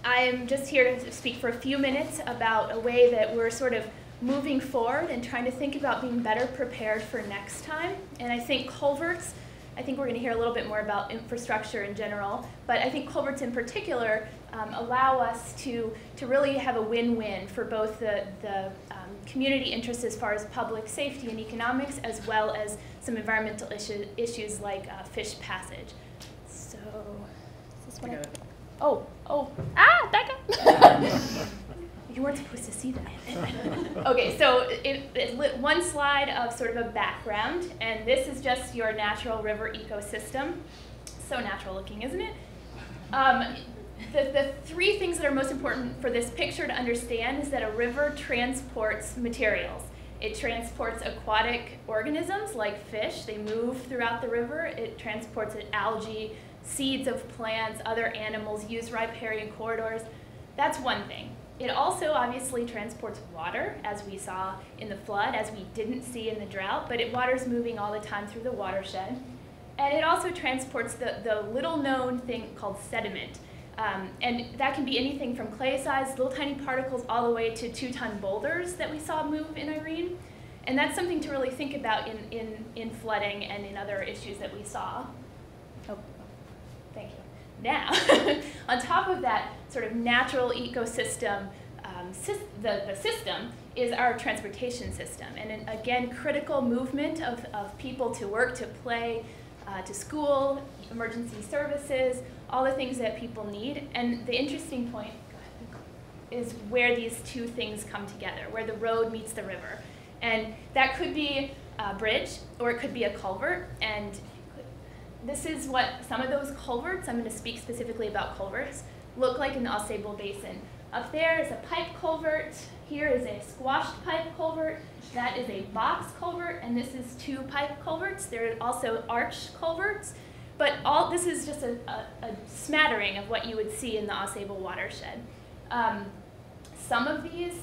I'm just here to speak for a few minutes about a way that we're sort of moving forward and trying to think about being better prepared for next time. And I think culverts, I think we're going to hear a little bit more about infrastructure in general, but I think culverts in particular allow us to really have a win-win for both the community interests as far as public safety and economics, as well as some environmental issues like fish passage. So, is this what Becca! You weren't supposed to see that. Okay, so it's one slide of sort of a background, and this is just your natural river ecosystem. So natural looking, isn't it? The three things that are most important for this picture to understand is that a river transports materials. It transports aquatic organisms like fish. They move throughout the river. It transports algae, seeds of plants, other animals, use riparian corridors. That's one thing. It also obviously transports water, as we saw in the flood, as we didn't see in the drought, but water's moving all the time through the watershed. And it also transports the little-known thing called sediment. And that can be anything from clay-sized, little tiny particles, all the way to 2-ton boulders that we saw move in Irene. And that's something to really think about in flooding and in other issues that we saw. Oh, thank you. Now, on top of that sort of natural ecosystem, the system is our transportation system. And again, critical movement of people to work, to play, to school, emergency services, all the things that people need. And the interesting point is where these two things come together, where the road meets the river. And that could be a bridge, or it could be a culvert. And this is what some of those culverts, I'm going to speak specifically about culverts, look like in the Ausable Basin. Up there is a pipe culvert. Here is a squashed pipe culvert. That is a box culvert, and this is 2 pipe culverts. There are also arch culverts. But this is just a smattering of what you would see in the Ausable watershed. Some of these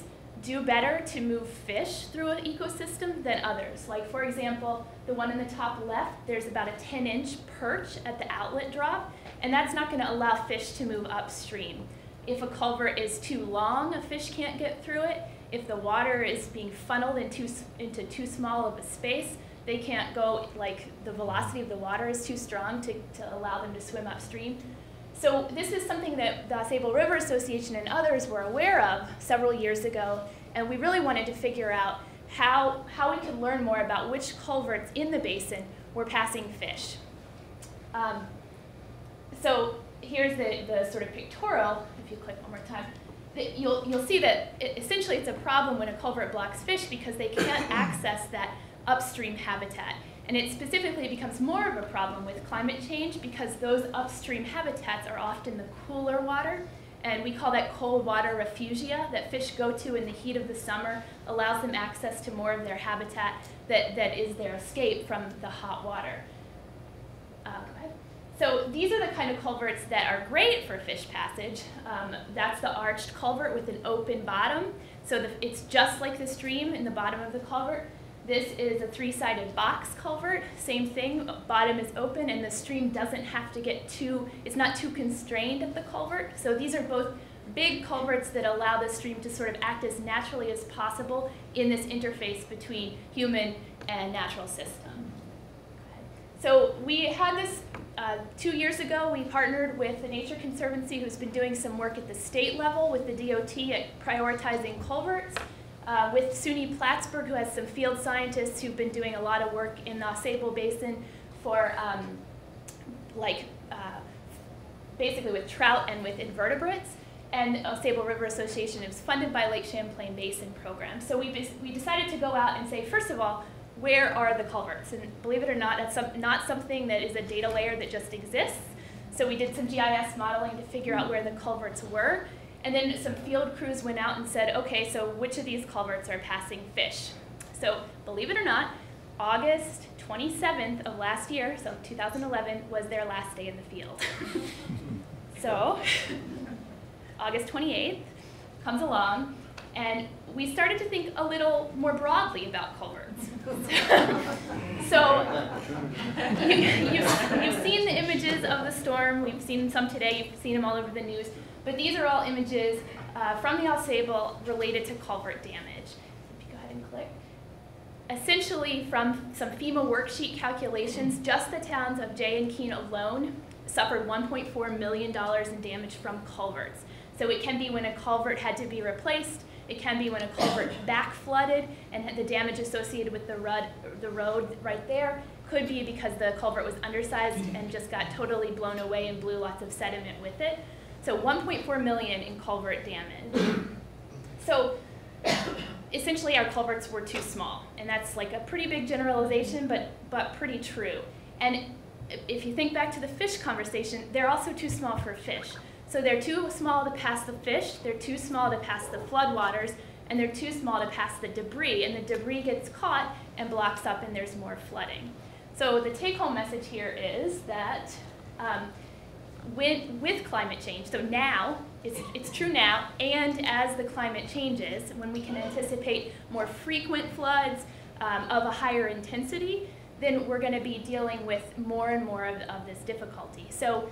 do better to move fish through an ecosystem than others. Like, for example, the one in the top left, there's about a 10-inch perch at the outlet drop, and that's not going to allow fish to move upstream. If a culvert is too long, a fish can't get through it. If the water is being funneled into too small of a space, they can't go, like the velocity of the water is too strong to allow them to swim upstream. So this is something that the Ausable River Association and others were aware of several years ago, and we really wanted to figure out how we could learn more about which culverts in the basin were passing fish. So here's the sort of pictorial, if you click one more time. You'll see that essentially it's a problem when a culvert blocks fish because they can't access that upstream habitat. And it specifically becomes more of a problem with climate change because those upstream habitats are often the cooler water, and we call that cold water refugia that fish go to in the heat of the summer, allows them access to more of their habitat that is their escape from the hot water. Go ahead. So these are the kind of culverts that are great for fish passage. That's the arched culvert with an open bottom. So it's just like the stream in the bottom of the culvert. This is a 3-sided box culvert, same thing, bottom is open and the stream doesn't have to get it's not too constrained at the culvert. So these are both big culverts that allow the stream to sort of act as naturally as possible in this interface between human and natural system. So we had this 2 years ago. We partnered with the Nature Conservancy, who's been doing some work at the state level with the DOT at prioritizing culverts. With SUNY Plattsburgh, who has some field scientists who've been doing a lot of work in the Ausable Basin for basically with trout and with invertebrates. And Ausable River Association is funded by Lake Champlain Basin program. So we decided to go out and say, first of all, where are the culverts? And believe it or not, that's not something that is a data layer that just exists. So we did some GIS modeling to figure out where the culverts were. And then some field crews went out and said, okay, so which of these culverts are passing fish? So believe it or not, August 27th of last year, so 2011, was their last day in the field. So August 28th comes along, and we started to think a little more broadly about culverts. So you've seen the images of the storm. We've seen some today. You've seen them all over the news. But these are all images from the Ausable related to culvert damage. If you go ahead and click. Essentially, from some FEMA worksheet calculations, just the towns of Jay and Keene alone suffered $1.4 million in damage from culverts. So it can be when a culvert had to be replaced, it can be when a culvert back flooded and the damage associated with the road right there could be because the culvert was undersized and just got totally blown away and blew lots of sediment with it. So 1.4 million in culvert damage. So essentially our culverts were too small, and that's like a pretty big generalization, but pretty true. And if you think back to the fish conversation, they're also too small for fish. So they're too small to pass the fish, they're too small to pass the floodwaters, and they're too small to pass the debris, and the debris gets caught and blocks up and there's more flooding. So the take-home message here is that with climate change, so now, it's true now, and as the climate changes, when we can anticipate more frequent floods of a higher intensity, then we're going to be dealing with more and more of this difficulty. So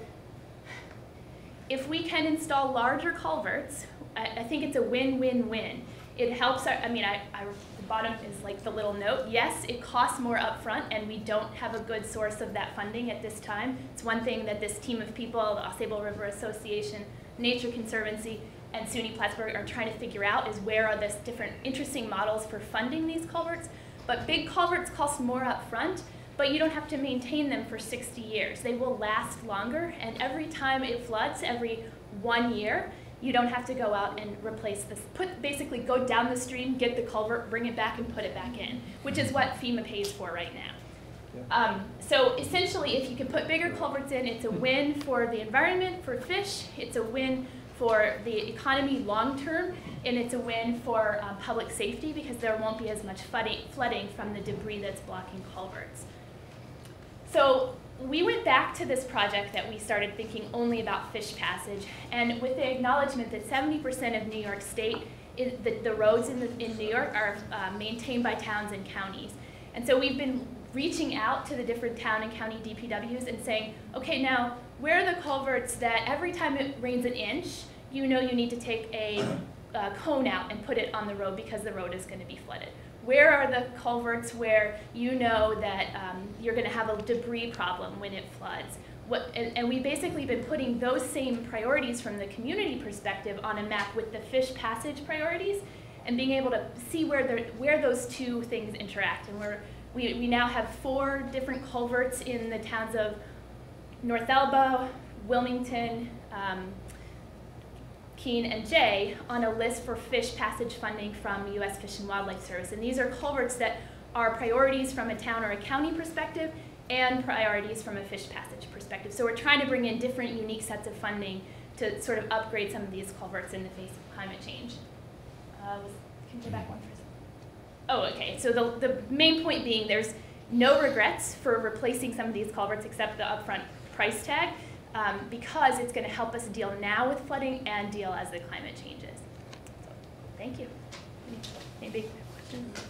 if we can install larger culverts, I think it's a win-win-win. It helps our, the bottom is like the little note. Yes, it costs more upfront, and we don't have a good source of that funding at this time. It's one thing that this team of people, the Ausable River Association, Nature Conservancy, and SUNY Plattsburgh are trying to figure out is where are these different interesting models for funding these culverts. But big culverts cost more upfront, but you don't have to maintain them for 60 years. They will last longer, and every time it floods, every 1 year, you don't have to go out and replace this. Basically go down the stream, get the culvert, bring it back, and put it back in, which is what FEMA pays for right now. Yeah. So essentially, if you can put bigger culverts in, it's a win for the environment, for fish, it's a win for the economy long term, and it's a win for public safety because there won't be as much flooding from the debris that's blocking culverts. So we went back to this project that we started thinking only about fish passage, and with the acknowledgement that 70% of New York State, the roads in New York are maintained by towns and counties. And so we've been reaching out to the different town and county DPWs and saying, okay, now, where are the culverts that every time it rains an inch, you know you need to take a cone out and put it on the road because the road is going to be flooded? Where are the culverts where you know that you're going to have a debris problem when it floods? And we've basically been putting those same priorities from the community perspective on a map with the fish passage priorities and being able to see where those two things interact. And we now have 4 different culverts in the towns of North Elba, Wilmington, Keene, and Jay on a list for fish passage funding from U.S. Fish and Wildlife Service. And these are culverts that are priorities from a town or a county perspective and priorities from a fish passage perspective. So we're trying to bring in different unique sets of funding to sort of upgrade some of these culverts in the face of climate change. Can you go back one for a second? Oh, okay. So the main point being there's no regrets for replacing some of these culverts except the upfront price tag. Because it's going to help us deal now with flooding and deal as the climate changes. So, thank you. Any big questions?